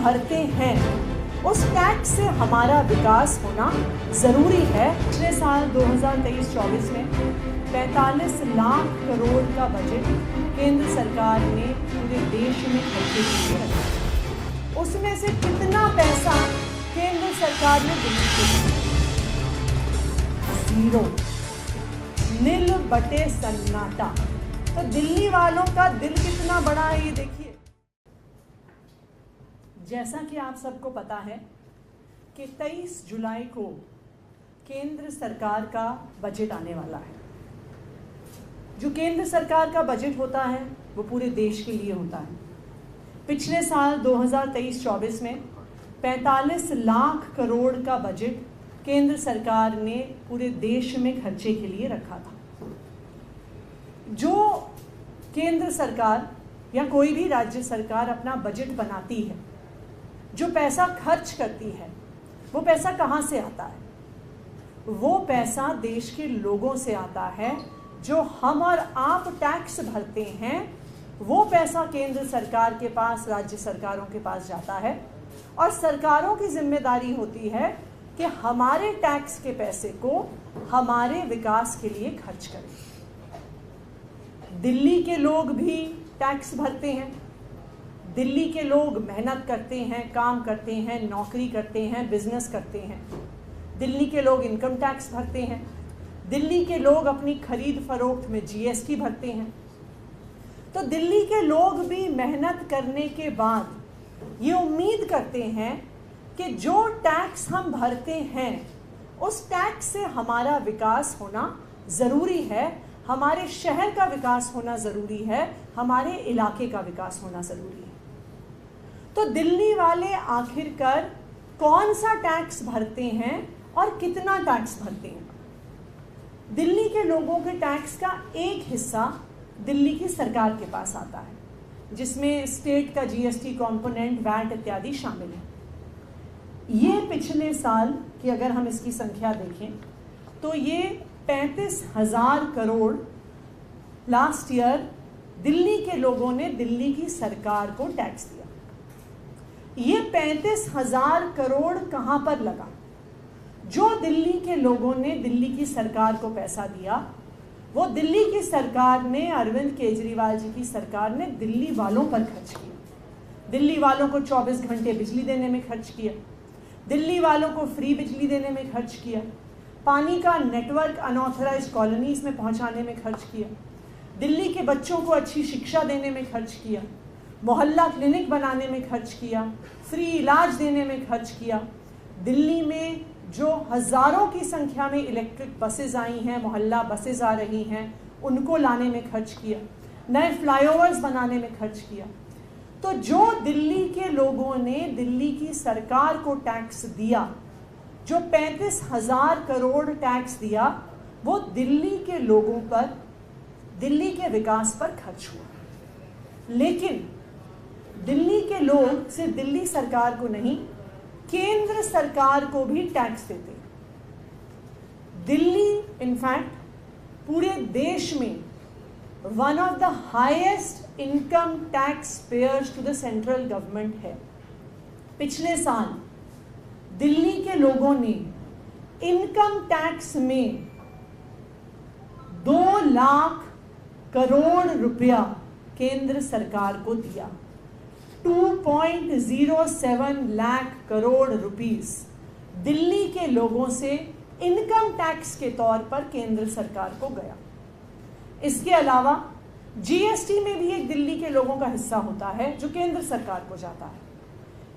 भरते हैं उस टैक्स से हमारा विकास होना ज़रूरी है। पिछले साल 2023-24 में 45 लाख करोड़ का बजट केंद्र सरकार ने पूरे देश में खर्चे किए हैं। उसमें से कितना पैसा केंद्र सरकार ने दिल्ली को दिया? 0, नील बटे सन्नाटा। तो दिल्ली वालों का दिल कितना बड़ा है ये देखिए। जैसा कि आप सबको पता है कि 23 जुलाई को केंद्र सरकार का बजट आने वाला है। जो केंद्र सरकार का बजट होता है वो पूरे देश के लिए होता है। पिछले साल 2023-24 में 45 लाख करोड़ का बजट केंद्र सरकार ने पूरे देश में खर्चे के लिए रखा था। जो केंद्र सरकार या कोई भी राज्य सरकार अपना बजट बनाती है, जो पैसा खर्च करती है, वो पैसा कहाँ से आता है? वो पैसा देश के लोगों से आता है। जो हम और आप टैक्स भरते हैं वो पैसा केंद्र सरकार के पास, राज्य सरकारों के पास जाता है और सरकारों की जिम्मेदारी होती है कि हमारे टैक्स के पैसे को हमारे विकास के लिए खर्च करें। दिल्ली के लोग भी टैक्स भरते हैं। दिल्ली के लोग मेहनत करते हैं, काम करते हैं, नौकरी करते हैं, बिजनेस करते हैं। दिल्ली के लोग इनकम टैक्स भरते हैं। दिल्ली के लोग अपनी खरीद फरोख्त में जीएसटी भरते हैं। तो दिल्ली के लोग भी मेहनत करने के बाद ये उम्मीद करते हैं कि जो टैक्स हम भरते हैं उस टैक्स से हमारा विकास होना ज़रूरी है, हमारे शहर का विकास होना ज़रूरी है, हमारे इलाके का विकास होना ज़रूरी है। तो दिल्ली वाले आखिरकार कौन सा टैक्स भरते हैं और कितना टैक्स भरते हैं? दिल्ली के लोगों के टैक्स का एक हिस्सा दिल्ली की सरकार के पास आता है, जिसमें स्टेट का जीएसटी कंपोनेंट, वैट इत्यादि शामिल है। ये पिछले साल की अगर हम इसकी संख्या देखें तो ये 35,000 करोड़ लास्ट ईयर दिल्ली के लोगों ने दिल्ली की सरकार को टैक्स दिया। ये 35,000 करोड़ कहाँ पर लगा? जो दिल्ली के लोगों ने दिल्ली की सरकार को पैसा दिया वो दिल्ली की सरकार ने, अरविंद केजरीवाल जी की सरकार ने दिल्ली वालों पर खर्च किया। दिल्ली वालों को 24 घंटे बिजली देने में खर्च किया, दिल्ली वालों को फ्री बिजली देने में खर्च किया, पानी का नेटवर्क अनऑथराइज कॉलोनीज में पहुंचाने में खर्च किया, दिल्ली के बच्चों को अच्छी शिक्षा देने में खर्च किया, मोहल्ला क्लिनिक बनाने में खर्च किया, फ्री इलाज देने में खर्च किया। दिल्ली में जो हज़ारों की संख्या में इलेक्ट्रिक बसेज आई हैं, मोहल्ला बसेज आ रही हैं, उनको लाने में खर्च किया, नए फ्लाईओवर्स बनाने में खर्च किया। तो जो दिल्ली के लोगों ने दिल्ली की सरकार को टैक्स दिया, जो 35,000 करोड़ टैक्स दिया, वो दिल्ली के लोगों पर, दिल्ली के विकास पर खर्च हुआ। लेकिन दिल्ली के लोग सिर्फ दिल्ली सरकार को नहीं, केंद्र सरकार को भी टैक्स देते हैं। दिल्ली इनफैक्ट पूरे देश में one of the highest income tax payers to the central government है। पिछले साल दिल्ली के लोगों ने इनकम टैक्स में 2 लाख करोड़ रुपया केंद्र सरकार को दिया। 2.07 लाख करोड़ रुपीस दिल्ली के लोगों से इनकम टैक्स के तौर पर केंद्र सरकार को गया। इसके अलावा जीएसटी में भी एक दिल्ली के लोगों का हिस्सा होता है जो केंद्र सरकार को जाता है।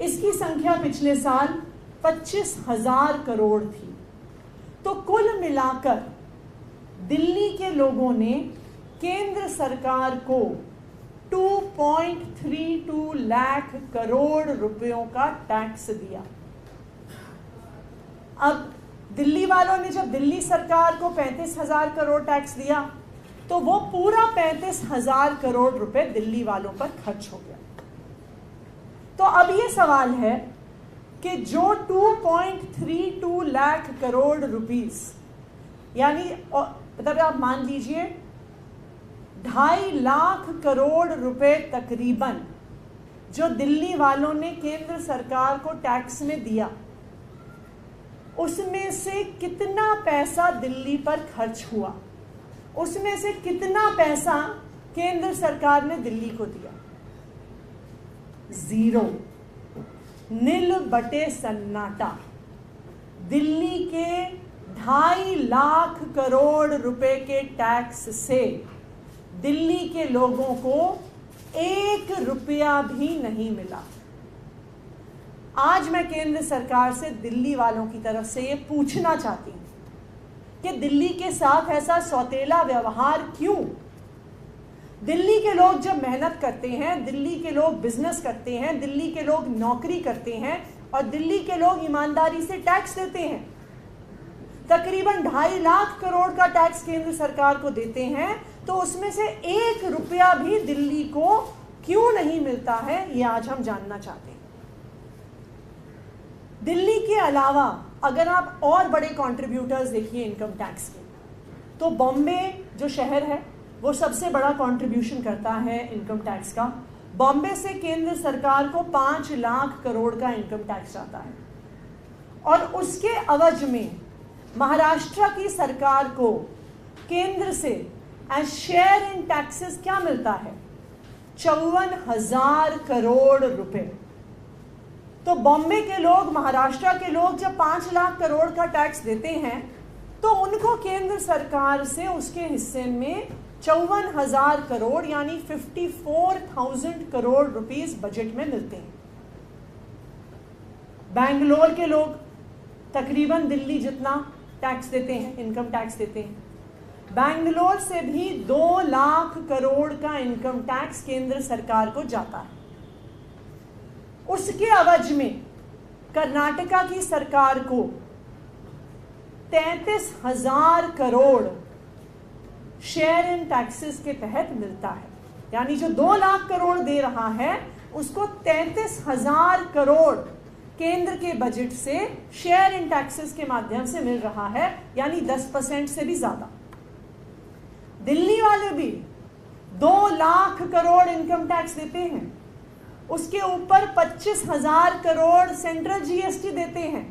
इसकी संख्या पिछले साल 25,000 करोड़ थी। तो कुल मिलाकर दिल्ली के लोगों ने केंद्र सरकार को 2.32 लाख करोड़ रुपयों का टैक्स दिया। अब दिल्ली वालों ने जब दिल्ली सरकार को 35,000 करोड़ टैक्स दिया तो वो पूरा 35,000 करोड़ रुपए दिल्ली वालों पर खर्च हो गया। तो अब ये सवाल है कि जो 2.32 लाख करोड़ रुपीस, यानी मतलब आप मान लीजिए 2.5 लाख करोड़ रुपए तकरीबन जो दिल्ली वालों ने केंद्र सरकार को टैक्स में दिया, उसमें से कितना पैसा दिल्ली पर खर्च हुआ, उसमें से कितना पैसा केंद्र सरकार ने दिल्ली को दिया? 0, नील बटे सन्नाटा। दिल्ली के 2.5 लाख करोड़ रुपए के टैक्स से दिल्ली के लोगों को 1 रुपया भी नहीं मिला। आज मैं केंद्र सरकार से दिल्ली वालों की तरफ से ये पूछना चाहती हूं कि दिल्ली के साथ ऐसा सौतेला व्यवहार क्यों? दिल्ली के लोग जब मेहनत करते हैं, दिल्ली के लोग बिजनेस करते हैं, दिल्ली के लोग नौकरी करते हैं और दिल्ली के लोग ईमानदारी से टैक्स देते हैं, तकरीबन 2.5 लाख करोड़ का टैक्स केंद्र सरकार को देते हैं, तो उसमें से 1 रुपया भी दिल्ली को क्यों नहीं मिलता है, ये आज हम जानना चाहते हैं। दिल्ली के अलावा अगर आप और बड़े कंट्रीब्यूटर्स देखिए इनकम टैक्स के, तो बॉम्बे जो शहर है वो सबसे बड़ा कंट्रीब्यूशन करता है इनकम टैक्स का। बॉम्बे से केंद्र सरकार को 5 लाख करोड़ का इनकम टैक्स आता है और उसके अवज में महाराष्ट्र की सरकार को केंद्र से एज शेयर इन टैक्सेस क्या मिलता है? 54,000 करोड़ रुपए। तो बॉम्बे के लोग, महाराष्ट्र के लोग जब 5 लाख करोड़ का टैक्स देते हैं तो उनको केंद्र सरकार से उसके हिस्से में 54,000 करोड़ यानी 54,000 करोड़ रुपीस बजट में मिलते हैं। बैंगलोर के लोग तकरीबन दिल्ली जितना टैक्स देते हैं, इनकम टैक्स देते हैं। बैंगलोर से भी 2 लाख करोड़ का इनकम टैक्स केंद्र सरकार को जाता है। उसके अवज में कर्नाटका की सरकार को 33,000 करोड़ शेयर इन टैक्सेस के तहत मिलता है, यानी जो 2 लाख करोड़ दे रहा है उसको 33,000 करोड़ केंद्र के बजट से शेयर इन टैक्सेस के माध्यम से मिल रहा है, यानी 10% से भी ज्यादा। दिल्ली वाले भी 2 लाख करोड़ इनकम टैक्स देते हैं, उसके ऊपर 25,000 करोड़ सेंट्रल जीएसटी देते हैं।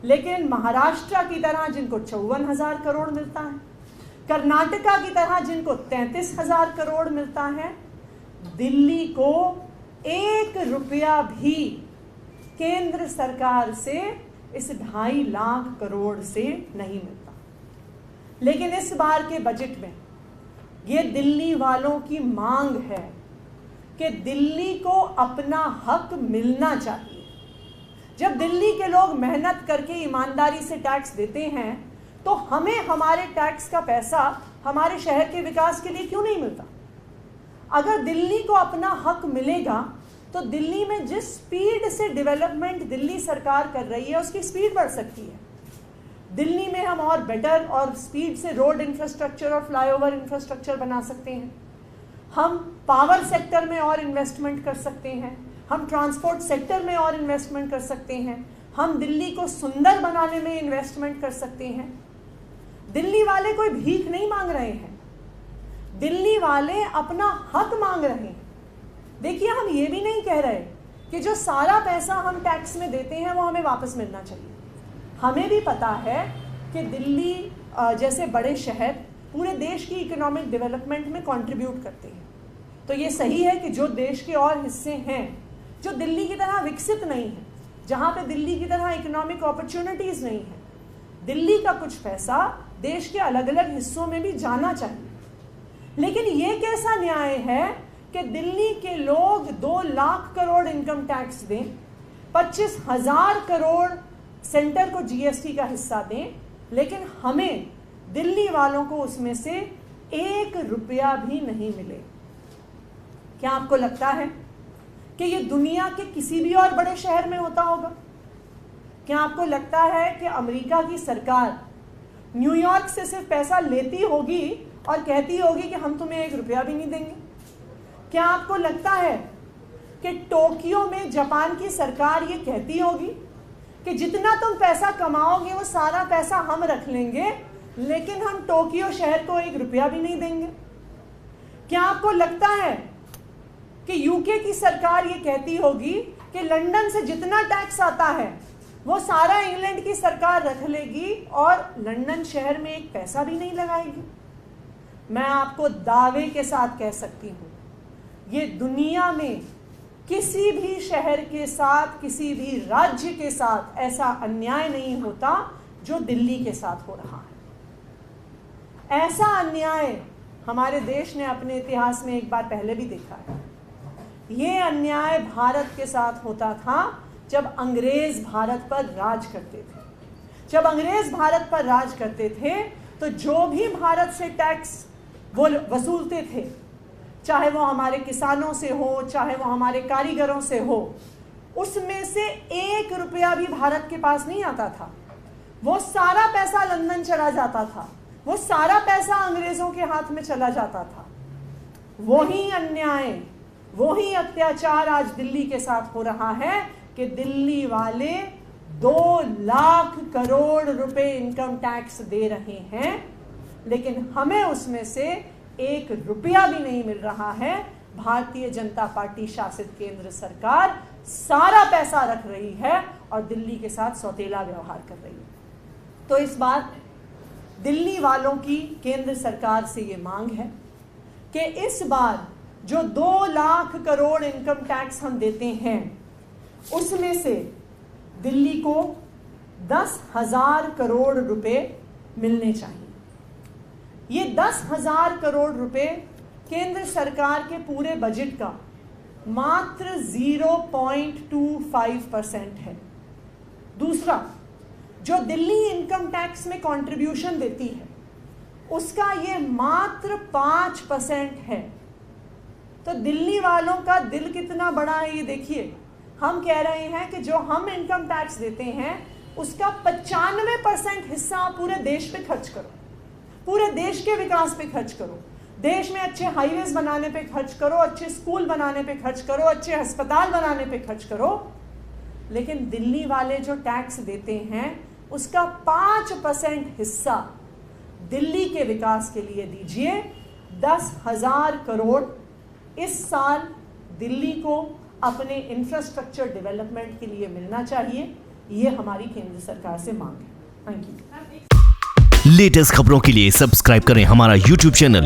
लेकिन महाराष्ट्र की तरह जिनको 54,000 करोड़ मिलता है, कर्नाटका की तरह जिनको 33,000 करोड़ मिलता है, दिल्ली को 1 रुपया भी केंद्र सरकार से इस 2.5 लाख करोड़ से नहीं मिलता। लेकिन इस बार के बजट में ये दिल्ली वालों की मांग है कि दिल्ली को अपना हक मिलना चाहिए। जब दिल्ली के लोग मेहनत करके ईमानदारी से टैक्स देते हैं तो हमें हमारे टैक्स का पैसा हमारे शहर के विकास के लिए क्यों नहीं मिलता? अगर दिल्ली को अपना हक मिलेगा तो दिल्ली में जिस स्पीड से डेवलपमेंट दिल्ली सरकार कर रही है उसकी स्पीड बढ़ सकती है। दिल्ली में हम और बेटर और स्पीड से रोड इंफ्रास्ट्रक्चर और फ्लाईओवर इंफ्रास्ट्रक्चर बना सकते हैं, हम पावर सेक्टर में और इन्वेस्टमेंट कर सकते हैं, हम ट्रांसपोर्ट सेक्टर में और इन्वेस्टमेंट कर सकते हैं, हम दिल्ली को सुंदर बनाने में इन्वेस्टमेंट कर सकते हैं। दिल्ली वाले कोई भीख नहीं मांग रहे हैं, दिल्ली वाले अपना हक मांग रहे हैं। देखिए, हम ये भी नहीं कह रहे कि जो सारा पैसा हम टैक्स में देते हैं वो हमें वापस मिलना चाहिए। हमें भी पता है कि दिल्ली जैसे बड़े शहर पूरे देश की इकोनॉमिक डेवलपमेंट में कंट्रीब्यूट करते हैं। तो ये सही है कि जो देश के और हिस्से हैं जो दिल्ली की तरह विकसित नहीं हैं, जहाँ पे दिल्ली की तरह इकोनॉमिक अपॉर्चुनिटीज़ नहीं है, दिल्ली का कुछ पैसा देश के अलग अलग हिस्सों में भी जाना चाहिए। लेकिन ये कैसा न्याय है कि दिल्ली के लोग 2 लाख करोड़ इनकम टैक्स दें, 25,000 करोड़ सेंटर को जीएसटी का हिस्सा दें, लेकिन हमें दिल्ली वालों को उसमें से 1 रुपया भी नहीं मिले। क्या आपको लगता है कि ये दुनिया के किसी भी और बड़े शहर में होता होगा? क्या आपको लगता है कि अमेरिका की सरकार न्यूयॉर्क से सिर्फ पैसा लेती होगी और कहती होगी कि हम तुम्हें 1 रुपया भी नहीं देंगे? क्या आपको लगता है कि टोक्यो में जापान की सरकार ये कहती होगी कि जितना तुम पैसा कमाओगे वो सारा पैसा हम रख लेंगे, लेकिन हम टोक्यो शहर को 1 रुपया भी नहीं देंगे? क्या आपको लगता है कि यूके की सरकार ये कहती होगी कि लंदन से जितना टैक्स आता है वो सारा इंग्लैंड की सरकार रख लेगी और लंदन शहर में एक पैसा भी नहीं लगाएगी। मैं आपको दावे के साथ कह सकती हूँ, ये दुनिया में किसी भी शहर के साथ, किसी भी राज्य के साथ ऐसा अन्याय नहीं होता जो दिल्ली के साथ हो रहा है। ऐसा अन्याय हमारे देश ने अपने इतिहास में एक बार पहले भी देखा है। ये अन्याय भारत के साथ होता था जब अंग्रेज भारत पर राज करते थे। जब अंग्रेज भारत पर राज करते थे तो जो भी भारत से टैक्स वो वसूलते थे, चाहे वो हमारे किसानों से हो, चाहे वो हमारे कारीगरों से हो, उसमें से 1 रुपया भी भारत के पास नहीं आता था। वो सारा पैसा लंदन चला जाता था, वो सारा पैसा अंग्रेजों के हाथ में चला जाता था। वही अन्याय, वही अत्याचार आज दिल्ली के साथ हो रहा है कि दिल्ली वाले 2 लाख करोड़ रुपए इनकम टैक्स दे रहे हैं, लेकिन हमें उसमें से 1 रुपया भी नहीं मिल रहा है। भारतीय जनता पार्टी शासित केंद्र सरकार सारा पैसा रख रही है और दिल्ली के साथ सौतेला व्यवहार कर रही है। तो इस बार दिल्ली वालों की केंद्र सरकार से ये मांग है कि इस बार जो 2 लाख करोड़ इनकम टैक्स हम देते हैं, उसमें से दिल्ली को 10,000 करोड़ रुपए मिलने चाहिए। ये 10,000 करोड़ रुपए केंद्र सरकार के पूरे बजट का मात्र 0.25% है। दूसरा, जो दिल्ली इनकम टैक्स में कंट्रीब्यूशन देती है उसका ये मात्र 5% है। तो दिल्ली वालों का दिल कितना बड़ा है ये देखिए। हम कह रहे हैं कि जो हम इनकम टैक्स देते हैं उसका 95% हिस्सा आप पूरे देश पे खर्च करो, पूरे देश के विकास पे खर्च करो, देश में अच्छे हाईवेज बनाने पे खर्च करो, अच्छे स्कूल बनाने पे खर्च करो, अच्छे अस्पताल बनाने पे खर्च करो। लेकिन दिल्ली वाले जो टैक्स देते हैं उसका 5% हिस्सा दिल्ली के विकास के लिए दीजिए। 10,000 करोड़ इस साल दिल्ली को अपने इंफ्रास्ट्रक्चर डेवलपमेंट के लिए मिलना चाहिए। ये हमारी केंद्र सरकार से मांग है। Thank you. लेटेस्ट खबरों के लिए सब्सक्राइब करें हमारा YouTube चैनल